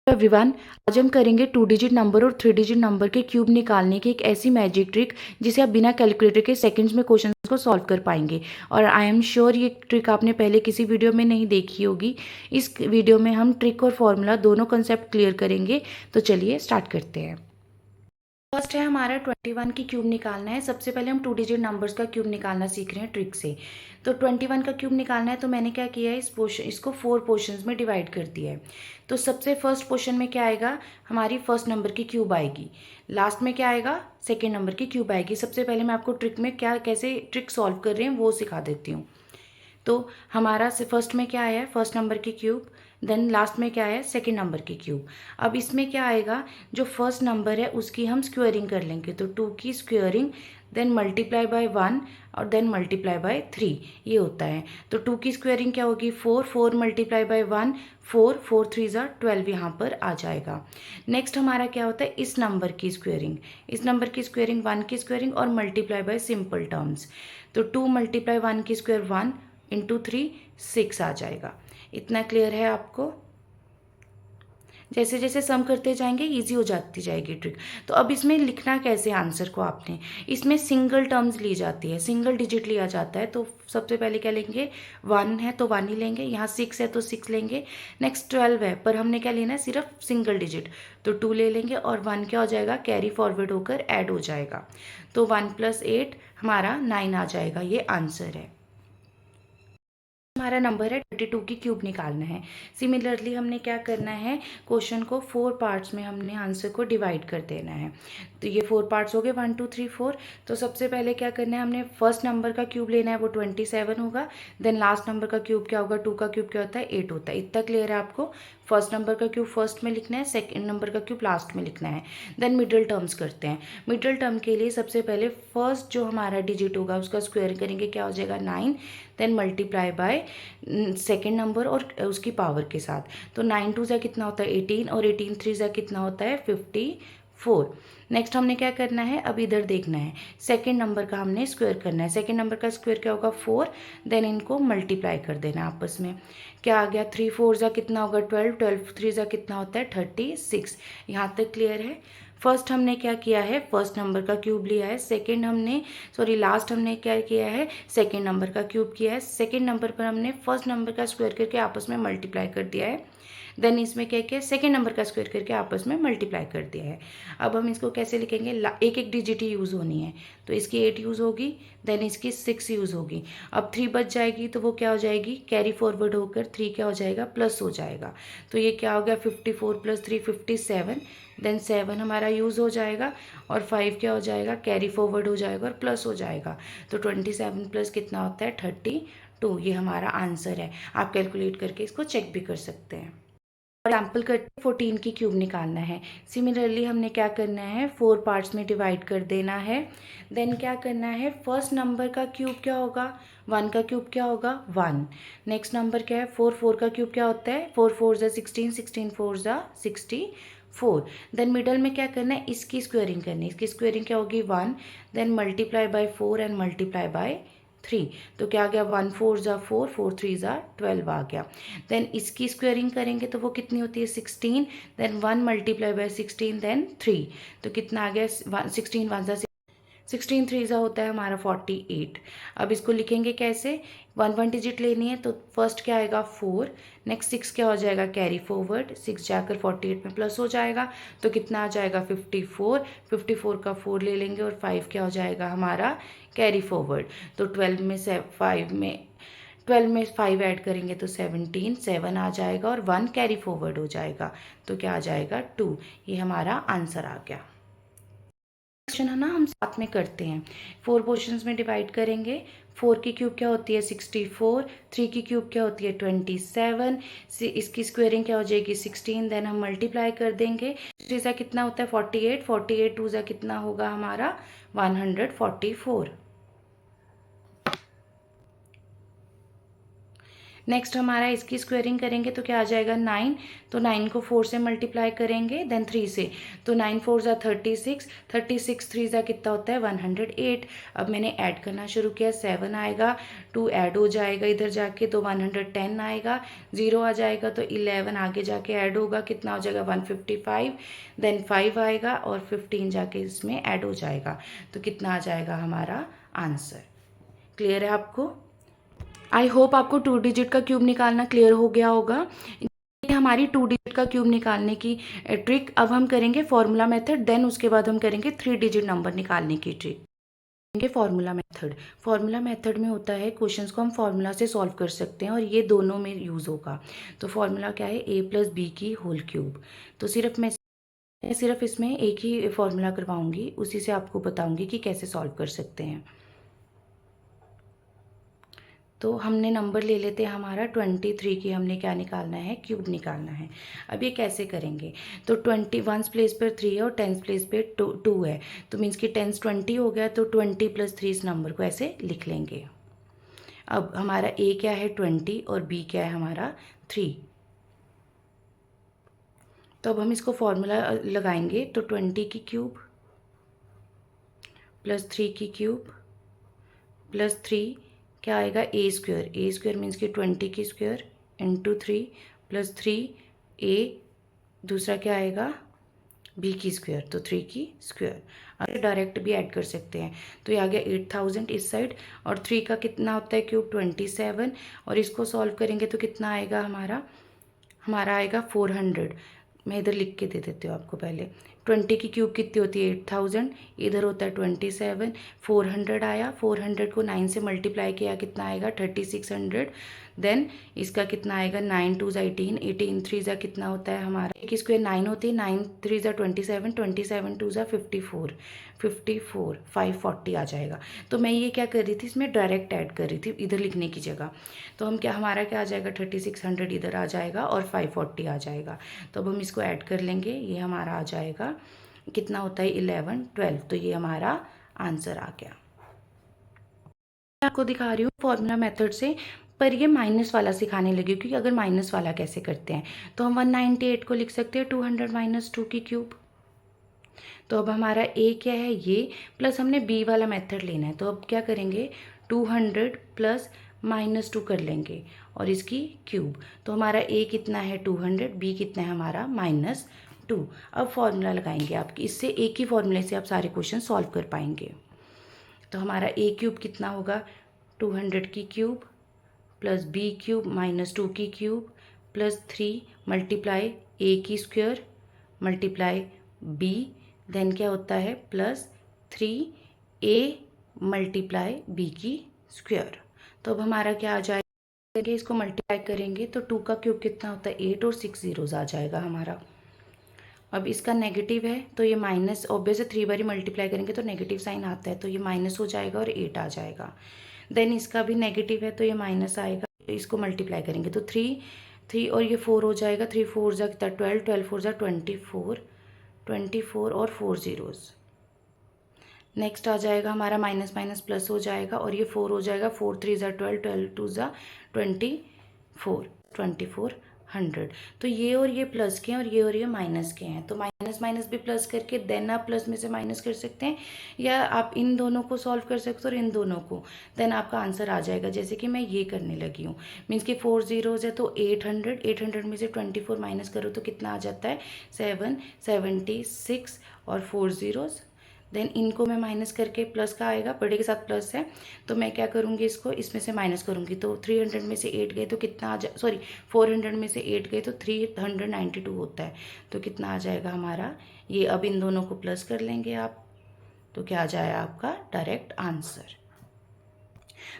Everyone, आज हम करेंगे 2 डिजिट नंबर और 3 डिजिट नंबर के क्यूब निकालने की एक ऐसी मैजिक ट्रिक जिसे आप बिना कैलकुलेटर के सेकंड्स में क्वेश्चन को सॉल्व कर पाएंगे। और आई एम श्योर ये ट्रिक आपने पहले किसी वीडियो में नहीं देखी होगी। इस वीडियो में हम ट्रिक और फॉर्मूला दोनों कंसेप्ट क्लियर करेंगे। तो चलिए स्टार्ट करते हैं। फर्स्ट है हमारा 21 की क्यूब निकालना है। सबसे पहले हम 2 डिजिट नंबर्स का क्यूब निकालना सीख रहे हैं ट्रिक से। तो 21 का क्यूब निकालना है तो मैंने क्या किया है, इसको 4 पोर्शंस में डिवाइड कर दिया है। तो सबसे फर्स्ट पोर्शन में क्या आएगा, हमारी फर्स्ट नंबर की क्यूब आएगी। लास्ट में क्या आएगा, सेकेंड नंबर की क्यूब आएगी। सबसे पहले मैं आपको ट्रिक में कैसे ट्रिक सॉल्व कर रहे हैं वो सिखा देती हूँ। तो हमारा फर्स्ट में क्या आया है, फर्स्ट नंबर की क्यूब। देन लास्ट में क्या है, सेकेंड नंबर की क्यूब। अब इसमें क्या आएगा, जो फर्स्ट नंबर है उसकी हम स्क्वेयरिंग कर लेंगे। तो 2 की स्क्वेयरिंग, देन मल्टीप्लाई बाय 1 और देन मल्टीप्लाई बाय 3, ये होता है। तो 2 की स्क्वेयरिंग क्या होगी, 4, 4 मल्टीप्लाई बाय 1, 4, 4 3 ज़ा 12 यहाँ पर आ जाएगा। नेक्स्ट हमारा क्या होता है, इस नंबर की स्क्वेयरिंग, इस नंबर की स्क्वेयरिंग 1 की स्क्वेयरिंग और मल्टीप्लाई बाय सिंपल टर्म्स। तो 2 मल्टीप्लाई 1 की स्क्वेयर 1 इंटू 3 6 आ जाएगा। इतना क्लियर है आपको। जैसे जैसे सम करते जाएंगे इजी हो जाती जाएगी ट्रिक। तो अब इसमें लिखना कैसे आंसर को आपने, इसमें सिंगल टर्म्स ली जाती है, सिंगल डिजिट लिया जाता है। तो सबसे पहले क्या लेंगे, 1 है तो 1 ही लेंगे, यहाँ 6 है तो 6 लेंगे। नेक्स्ट 12 है पर हमने क्या लेना है, सिर्फ सिंगल डिजिट, तो 2 ले लेंगे और 1 क्या हो जाएगा, कैरी फॉरवर्ड होकर ऐड हो जाएगा। तो 1 + 8 हमारा 9 आ जाएगा। ये आंसर है। हमारा नंबर है 32 की क्यूब निकालना है। सिमिलरली हमने क्या करना है, क्वेश्चन को 4 पार्ट्स में हमने आंसर को डिवाइड कर देना है। तो ये 4 पार्ट्स हो गए, 1 2 3 4। तो सबसे पहले क्या करना है, हमने फर्स्ट नंबर का क्यूब लेना है, वो 27 होगा। देन लास्ट नंबर का क्यूब क्या होगा, 2 का क्यूब क्या होता है, 8 होता है। इतना क्लियर है आपको। फर्स्ट नंबर का क्यूब फर्स्ट में लिखना है, सेकेंड नंबर का क्यूब लास्ट में लिखना है। देन मिडल टर्म्स करते हैं। मिडल टर्म के लिए सबसे पहले फर्स्ट जो हमारा डिजिट होगा उसका स्क्वायर करेंगे, क्या हो जाएगा 9। Then multiply by second number और उसकी पावर के साथ। तो 9 2 ज़ा कितना होता है 18 और 18 3 ज़ा कितना होता है 54। नेक्स्ट हमने क्या करना है, अब इधर देखना है, सेकेंड नंबर का हमने स्क्वायर करना है। सेकेंड नंबर का स्क्वायर क्या होगा 4। देन इनको मल्टीप्लाई कर देना आपस में। क्या आ गया, 3 4 ज़ा कितना होगा 12, 12 3 ज़ा कितना होता है 36। यहाँ तक क्लियर है। फर्स्ट हमने क्या किया है, फर्स्ट नंबर का क्यूब लिया है। लास्ट हमने क्या किया है, सेकेंड नंबर का क्यूब किया है। सेकेंड नंबर पर हमने फर्स्ट नंबर का स्क्वायर करके आपस में मल्टीप्लाई कर दिया है। देन इसमें क्या किया, सेकेंड नंबर का स्क्वायर करके आपस में मल्टीप्लाई कर दिया है। अब हम इसको कैसे लिखेंगे, एक एक डिजिट ही यूज़ होनी है। तो इसकी 8 यूज़ होगी, देन इसकी 6 यूज़ होगी। अब 3 बच जाएगी तो वो क्या हो जाएगी, कैरी फॉरवर्ड होकर 3 क्या हो जाएगा, प्लस हो जाएगा। तो ये क्या हो गया, 54 + 3 57। देन 7 हमारा यूज़ हो जाएगा और 5 क्या हो जाएगा, कैरी फॉरवर्ड हो जाएगा और प्लस हो जाएगा। तो 27 प्लस कितना होता है 32। ये हमारा आंसर है। आप कैलकुलेट करके इसको चेक भी कर सकते हैं। एग्जाम्पल करते 14 की क्यूब निकालना है। सिमिलरली हमने क्या करना है, 4 पार्ट्स में डिवाइड कर देना है। देन क्या करना है, फर्स्ट नंबर का क्यूब क्या होगा, 1 का क्यूब क्या होगा 1। नेक्स्ट नंबर क्या है, 4 4 का क्यूब क्या होता है, 4 4 ज़ा 16, 16 4 ज़ा 64। देन मिडल में क्या करना है, इसकी स्क्वेयरिंग करनी है। इसकी स्क्वेयरिंग क्या होगी 1। Then multiply by 4 and multiply by 3। तो क्या आ गया, 1 4 ज़ा 4, 4 3 ज़ा 12 आ गया। देन इसकी स्क्वेयरिंग करेंगे तो वो कितनी होती है 16। Then 1 multiply by 16 then 3। तो कितना आ गया, 16 1 ज़ा 16 3 ज़ा होता है हमारा 48। अब इसको लिखेंगे कैसे, 1 1 डिजिट लेनी है। तो फर्स्ट क्या आएगा 4, नेक्स्ट 6 क्या हो जाएगा, कैरी फॉरवर्ड 6 जाकर 48 में प्लस हो जाएगा। तो कितना आ जाएगा 54। 54 का 4 ले लेंगे और 5 क्या हो जाएगा हमारा, कैरी फॉरवर्ड। तो 12 में 5 ऐड करेंगे तो 17, 7 आ जाएगा और 1 कैरी फॉरवर्ड हो जाएगा। तो क्या आ जाएगा 2। ये हमारा आंसर आ गया। क्वेश्चन है ना, हम साथ में करते हैं। 4 पोर्शंस में डिवाइड करेंगे। 4 की क्यूब क्या होती है 64, 3 की क्यूब क्या होती है 27, इसकी स्क्वेयरिंग क्या हो जाएगी 16। देन हम मल्टीप्लाई कर देंगे। 3 ज़ा कितना होता है 48, 48 2 ज़ा कितना होगा हमारा 144। नेक्स्ट हमारा इसकी स्क्वायरिंग करेंगे तो क्या आ जाएगा 9, तो 9 को 4 से मल्टीप्लाई करेंगे, देन 3 से, तो 9 4 ज़ा 36, 36 3 ज़ा कितना होता है 108। अब मैंने ऐड करना शुरू किया, 7 आएगा, 2 ऐड हो जाएगा इधर जाके तो 110 आएगा, 0 आ जाएगा तो 11 आगे जाके ऐड होगा, कितना हो जाएगा 155, देन 5 आएगा और 15 जाके इसमें ऐड हो जाएगा, तो कितना आ जाएगा हमारा आंसर। क्लियर है आपको? आई होप आपको 2 डिजिट का क्यूब निकालना क्लियर हो गया होगा। ये हमारी 2 डिजिट का क्यूब निकालने की ट्रिक। अब हम करेंगे फॉर्मूला मेथड, देन उसके बाद हम करेंगे 3 डिजिट नंबर निकालने की ट्रिक। करेंगे फॉर्मूला मेथड। फॉर्मूला मेथड में होता है क्वेश्चंस को हम फॉर्मूला से सॉल्व कर सकते हैं और ये दोनों में यूज़ होगा। तो फॉर्मूला क्या है, a + b की होल क्यूब। तो सिर्फ इसमें एक ही फॉर्मूला करवाऊंगी, उसी से आपको बताऊंगी कि कैसे सॉल्व कर सकते हैं। तो हमने नंबर ले लेते हैं हमारा 23 की, हमने क्या निकालना है, क्यूब निकालना है। अब ये कैसे करेंगे, तो 21 प्लेस पर 3 है और 10 प्लेस पे 2 है, तो मीन्स कि 10 20 हो गया, तो 20 + 3 इस नंबर को ऐसे लिख लेंगे। अब हमारा a क्या है 20 और b क्या है हमारा 3। तो अब हम इसको फॉर्मूला लगाएंगे, तो 20 की क्यूब + 3 की क्यूब + 3 क्या आएगा a स्क्वायर मीन्स कि 20 की स्क्वायर इंटू 3 + 3a, दूसरा क्या आएगा b की स्क्वायर, तो 3 की स्क्वायर। अगर डायरेक्ट भी ऐड कर सकते हैं, तो ये आ गया 8000 इस साइड, और 3 का कितना होता है क्यूब 27, और इसको सॉल्व करेंगे तो कितना आएगा हमारा आएगा 400। मैं इधर लिख के दे देती हूँ आपको पहले। 20 की क्यूब कितनी होती है 8000, इधर होता है 27, 400 आया, 400 को 9 से मल्टीप्लाई किया कितना आएगा 3600, देन इसका कितना आएगा 9 2 ज़ा 18, 18 3 ज़ा कितना होता है हमारा, एक स्क्वायर 9 होती है, 9 3 ज़ा 27, 27 2 ज़ा 54, 54 540 आ जाएगा। तो मैं ये क्या कर रही थी, इसमें डायरेक्ट ऐड कर रही थी इधर लिखने की जगह। तो हम हमारा क्या आ जाएगा 3600 इधर आ जाएगा और 540 आ जाएगा। तो अब हम इसको ऐड कर लेंगे, ये हमारा आ जाएगा कितना होता है 11 12, तो ये हमारा आंसर आ गया। आपको दिखा रही हूँ फॉर्मूला मेथड से, पर ये माइनस वाला सिखाने लगी, क्योंकि अगर माइनस वाला कैसे करते हैं, तो हम 198 को लिख सकते हैं 200 - 2 की क्यूब। तो अब हमारा a क्या है ये, प्लस हमने b वाला मेथड लेना है, तो अब क्या करेंगे 200 + -2 कर लेंगे और इसकी क्यूब। तो हमारा a कितना है 200, b कितना है हमारा -2। अब फॉर्मूला लगाएंगे आप, इससे एक ही फॉर्मूले से आप सारे क्वेश्चन सॉल्व कर पाएंगे। तो हमारा a क्यूब कितना होगा 200 की क्यूब + b क्यूब -2 की क्यूब + 3 × a की स्क्वायर × b, देन क्या होता है +3a × b की स्क्वायर। तो अब हमारा क्या आ जाएगा, इसको मल्टीप्लाई करेंगे तो 2 का क्यूब कितना होता है 8 और 6 जीरोस आ जाएगा हमारा। अब इसका नेगेटिव है तो ये माइनस, ऑब्वियस है 3 बारी मल्टीप्लाई करेंगे तो नेगेटिव साइन आता है, तो ये माइनस हो जाएगा और 8 आ जाएगा। देन इसका भी नेगेटिव है तो ये माइनस आएगा, इसको मल्टीप्लाई करेंगे तो 3 और ये 4 हो जाएगा, 3 4 जा कितना 12, 12 4 जा 24 और 4 जीरोस। नेक्स्ट आ जाएगा हमारा माइनस माइनस प्लस हो जाएगा और ये 4 हो जाएगा, 4 3 जा 12, 12 2 जा 2400। तो ये और ये प्लस के हैं और ये माइनस के हैं, तो माइनस माइनस भी प्लस करके देन आप प्लस में से माइनस कर सकते हैं, या आप इन दोनों को सॉल्व कर सकते हो और इन दोनों को, देन आपका आंसर आ जाएगा। जैसे कि मैं ये करने लगी हूँ, मीन्स कि 4 जीरोज है तो 800 में से 24 माइनस करो तो कितना आ जाता है 776 और 4 जीरोज। देन इनको मैं माइनस करके प्लस का आएगा, बड़े के साथ प्लस है, तो मैं क्या करूँगी इसको इसमें से माइनस करूँगी, तो 300 में से 8 गए तो कितना आ जाए, सॉरी 400 में से 8 गए तो 392 होता है, तो कितना आ जाएगा हमारा ये। अब इन दोनों को प्लस कर लेंगे आप, तो क्या आ जाएगा आपका डायरेक्ट आंसर।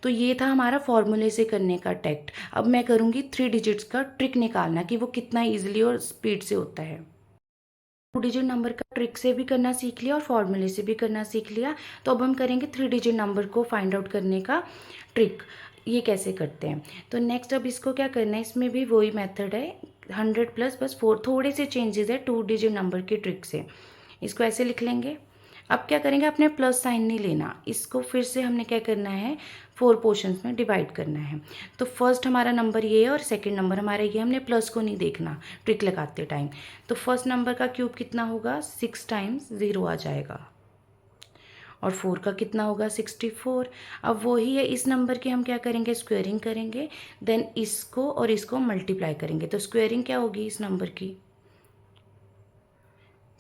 तो ये था हमारा फॉर्मूले से करने का टेक्ट। अब मैं करूँगी 3 डिजिट्स का ट्रिक निकालना कि वो कितना ईजिली और स्पीड से होता है। 2 डिजिट नंबर का ट्रिक से भी करना सीख लिया और फॉर्मूले से भी करना सीख लिया, तो अब हम करेंगे 3 डिजिट नंबर को फाइंड आउट करने का ट्रिक, ये कैसे करते हैं। तो नेक्स्ट अब इसको क्या करना है, इसमें भी वही मेथड है 100 प्लस बस 4, थोड़े से चेंजेस है 2 डिजिट नंबर की ट्रिक से। इसको ऐसे लिख लेंगे, अब क्या करेंगे, अपने प्लस साइन नहीं लेना, इसको फिर से हमने क्या करना है, 4 पोर्शंस में डिवाइड करना है। तो फर्स्ट हमारा नंबर ये है और सेकंड नंबर हमारा ये, हमने प्लस को नहीं देखना ट्रिक लगाते टाइम। तो फर्स्ट नंबर का क्यूब कितना होगा, 6 टाइम्स 0 आ जाएगा, और 4 का कितना होगा, 64। अब वही है, इस नंबर की हम क्या करेंगे, स्क्वेयरिंग करेंगे, देन इसको और इसको मल्टीप्लाई करेंगे। तो स्क्वेयरिंग क्या होगी इस नंबर की,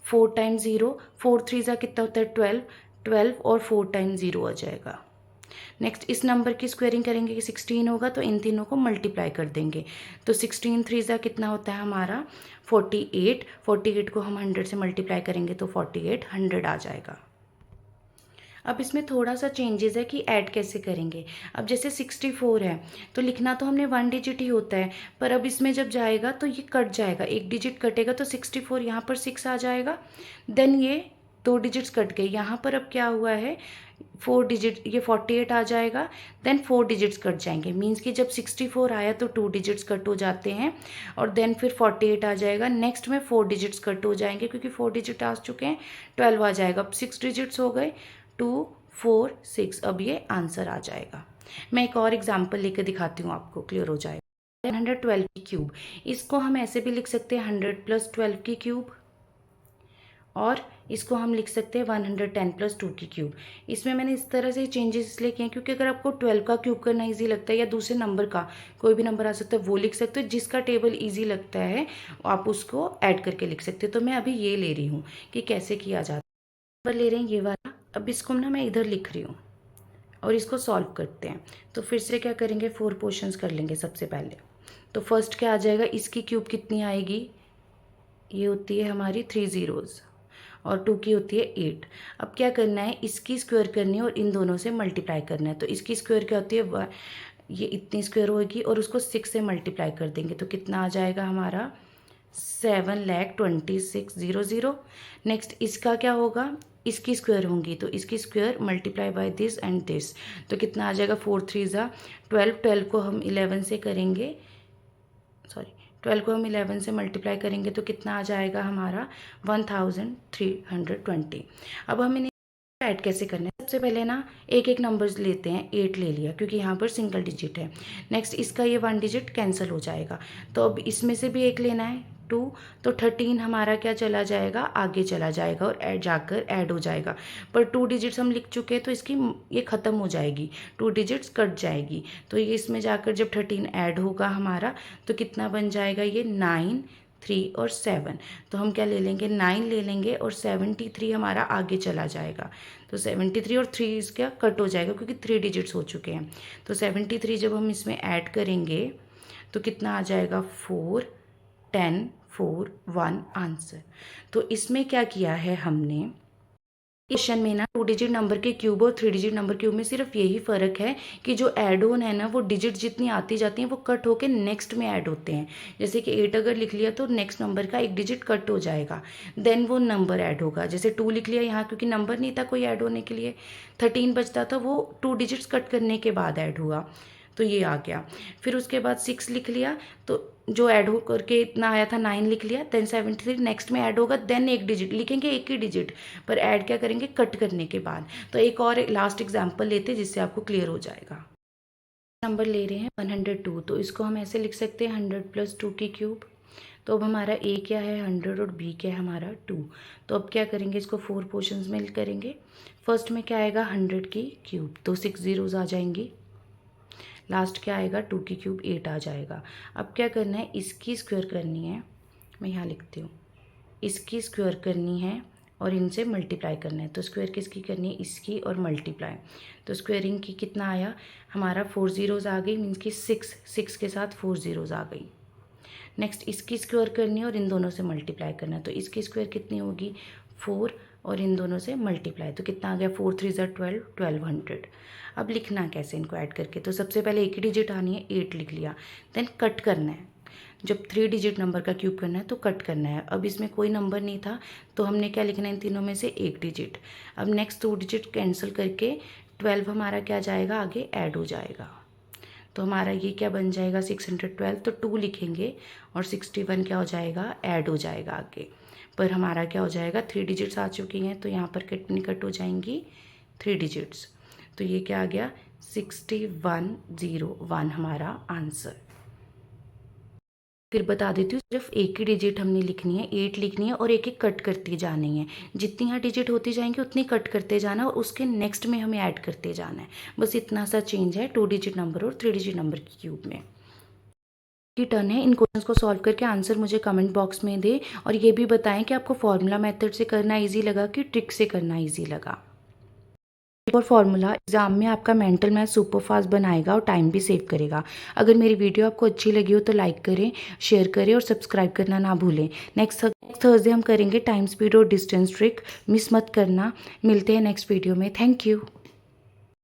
4 टाइम्स 0, 4 3 ज़ा कितना होता है 12, 12 और 4 टाइम्स 0 आ जाएगा। नेक्स्ट इस नंबर की स्क्वेयरिंग करेंगे कि 16 होगा, तो इन तीनों को मल्टीप्लाई कर देंगे। तो 16 3 ज़ा कितना होता है हमारा 48, 48 को हम 100 से मल्टीप्लाई करेंगे तो 48 100 आ जाएगा। अब इसमें थोड़ा सा चेंजेस है कि ऐड कैसे करेंगे। अब जैसे 64 है तो लिखना तो हमने 1 डिजिट ही होता है, पर अब इसमें जब जाएगा तो ये कट जाएगा, एक डिजिट कटेगा तो 64 यहाँ पर 6 आ जाएगा, देन ये 2 डिजिट्स कट गए, यहाँ पर अब क्या हुआ है 4 डिजिट, ये 48 आ जाएगा, देन 4 डिजिट्स कट जाएंगे, मीन्स कि जब 64 आया तो 2 डिजिट्स कट हो जाते हैं, और देन फिर 48 आ जाएगा, नेक्स्ट में 4 डिजिट्स कट हो जाएंगे क्योंकि 4 डिजिट आ चुके हैं, 12 आ जाएगा। अब 6 डिजिट्स हो गए, 2 4 6, अब ये आंसर आ जाएगा। मैं एक और एग्जाम्पल लेकर दिखाती हूँ, आपको क्लियर हो जाएगा। 112 की क्यूब, इसको हम ऐसे भी लिख सकते हैं 100 + 12 की क्यूब, और इसको हम लिख सकते हैं 110 + 2 की क्यूब। इसमें मैंने इस तरह से चेंजेस इसलिए किए हैं क्योंकि अगर आपको 12 का क्यूब करना इजी लगता है या दूसरे नंबर का कोई भी नंबर आ सकता है वो लिख सकते हो, जिसका टेबल इजी लगता है आप उसको ऐड करके लिख सकते हो। तो मैं अभी ये ले रही हूँ कि कैसे किया जाता है। नंबर ले रहे हैं ये वाला, अब इसको ना मैं इधर लिख रही हूँ और इसको सॉल्व करते हैं। तो फिर से क्या करेंगे, 4 पोर्शंस कर लेंगे सबसे पहले। तो फर्स्ट क्या आ जाएगा, इसकी क्यूब कितनी आएगी, ये होती है हमारी 3 ज़ीरोज़, और 2 की होती है 8। अब क्या करना है, इसकी स्क्वायर करनी है और इन दोनों से मल्टीप्लाई करना है। तो इसकी स्क्वायर क्या होती है, ये इतनी स्क्वायर होगी और उसको 6 से मल्टीप्लाई कर देंगे तो कितना आ जाएगा हमारा 7,26,000। नेक्स्ट इसका क्या होगा, इसकी स्क्वायर होंगी तो इसकी square multiply by this and this, तो कितना आ जाएगा 4 3 ज़ा 12, 12 को हम 11 से करेंगे, सॉरी 12 को हम 11 से मल्टीप्लाई करेंगे तो कितना आ जाएगा हमारा 1320। अब हम इन्हें ऐड कैसे करना है, सबसे पहले ना एक एक नंबर्स लेते हैं, 8 ले लिया क्योंकि यहाँ पर सिंगल डिजिट है। नेक्स्ट इसका ये 1 डिजिट कैंसिल हो जाएगा, तो अब इसमें से भी एक लेना है 2, तो 13 हमारा क्या चला जाएगा, आगे चला जाएगा और जाकर ऐड हो जाएगा। पर 2 डिजिट्स हम लिख चुके हैं तो इसकी ये ख़त्म हो जाएगी, 2 डिजिट्स कट जाएगी, तो ये इसमें जाकर जब 13 ऐड होगा हमारा तो कितना बन जाएगा, ये 9 3 और 7। तो हम क्या ले लेंगे, 9 ले लेंगे और 73 हमारा आगे चला जाएगा, तो 73 और 3 इसका कट हो जाएगा क्योंकि 3 डिजिट्स हो चुके हैं। तो 73 जब हम इसमें ऐड करेंगे तो कितना आ जाएगा 4 10 4 1 आंसर। तो इसमें क्या किया है हमने, क्वेश्चन में ना 2 डिजिट नंबर के क्यूब और 3 डिजिट नंबर क्यूब में सिर्फ यही फ़र्क है कि जो ऐड ऑन है ना वो डिजिट जितनी आती जाती हैं वो कट होके नेक्स्ट में ऐड होते हैं। जैसे कि 8 अगर लिख लिया तो नेक्स्ट नंबर का एक डिजिट कट हो जाएगा, देन वो नंबर ऐड होगा। जैसे 2 लिख लिया यहाँ क्योंकि नंबर नहीं था कोई ऐड होने के लिए, 13 बचता था वो 2 डिजिट्स कट करने के बाद ऐड हुआ, तो ये आ गया। फिर उसके बाद 6 लिख लिया तो जो ऐड हो करके इतना आया था 9 लिख लिया, देन 73 नेक्स्ट में ऐड होगा, देन एक डिजिट लिखेंगे, एक ही डिजिट पर ऐड क्या करेंगे, कट करने के बाद। तो एक और लास्ट एग्जाम्पल लेते हैं जिससे आपको क्लियर हो जाएगा। नंबर ले रहे हैं 102, तो इसको हम ऐसे लिख सकते हैं 100 + 2 की क्यूब। तो अब हमारा ए क्या है 100 और बी क्या है हमारा 2। तो अब क्या करेंगे, इसको 4 पोर्शंस में करेंगे। फर्स्ट में क्या आएगा 100 की क्यूब, तो 6 ज़ीरोज़ आ जाएंगी। लास्ट क्या आएगा 2 की क्यूब 8 आ जाएगा। अब क्या करना है, इसकी स्क्वायर करनी है, मैं यहाँ लिखती हूँ, इसकी स्क्वायर करनी है और इनसे मल्टीप्लाई करना है। तो स्क्वायर किसकी करनी है, इसकी, और मल्टीप्लाई। तो स्क्वायरिंग की कितना आया हमारा 4 ज़ीरोज़ आ गई, मीन्स कि 6 के साथ 4 ज़ीरोज़ आ गई। नेक्स्ट इसकी स्क्वायर करनी है और इन दोनों से मल्टीप्लाई करना है। तो इसकी स्क्वायर कितनी होगी 4 और इन दोनों से मल्टीप्लाई, तो कितना आ गया 4 3 ज़ा 12, 1200। अब लिखना कैसे इनको ऐड करके, तो सबसे पहले एक ही डिजिट आनी है, 8 लिख लिया, देन कट करना है। जब 3 डिजिट नंबर का क्यूब करना है तो कट करना है। अब इसमें कोई नंबर नहीं था तो हमने क्या लिखना है, इन तीनों में से एक डिजिट। अब नेक्स्ट 2 डिजिट कैंसिल करके 12 हमारा क्या जाएगा, आगे ऐड हो जाएगा। तो हमारा ये क्या बन जाएगा 612, तो 2 लिखेंगे और 61 क्या हो जाएगा, ऐड हो जाएगा आगे। पर हमारा क्या हो जाएगा, 3 डिजिट्स आ चुकी हैं तो यहाँ पर कट हो जाएंगी 3 डिजिट्स। तो ये क्या आ गया 6101 हमारा आंसर। फिर बता देती हूँ, सिर्फ एक ही डिजिट हमने लिखनी है, 8 लिखनी है और एक एक कट करती जानी है। जितनी यहाँ डिजिट होती जाएंगी उतनी कट करते जाना और उसके नेक्स्ट में हमें ऐड करते जाना है। बस इतना सा चेंज है 2 डिजिट नंबर और 3 डिजिट नंबर की क्यूब में। की टर्न है, इन क्वेश्चंस को सॉल्व करके आंसर मुझे कमेंट बॉक्स में दे और ये भी बताएं कि आपको फॉर्मूला मेथड से करना ईजी लगा कि ट्रिक से करना ईजी लगा। और फॉर्मूला एग्जाम में आपका मेंटल मैथ सुपर फास्ट बनाएगा और टाइम भी सेव करेगा। अगर मेरी वीडियो आपको अच्छी लगी हो तो लाइक करें, शेयर करें और सब्सक्राइब करना ना भूलें। नेक्स्ट थर्सडे हम करेंगे टाइम स्पीड और डिस्टेंस ट्रिक, मिस मत करना। मिलते हैं नेक्स्ट वीडियो में। Thank you.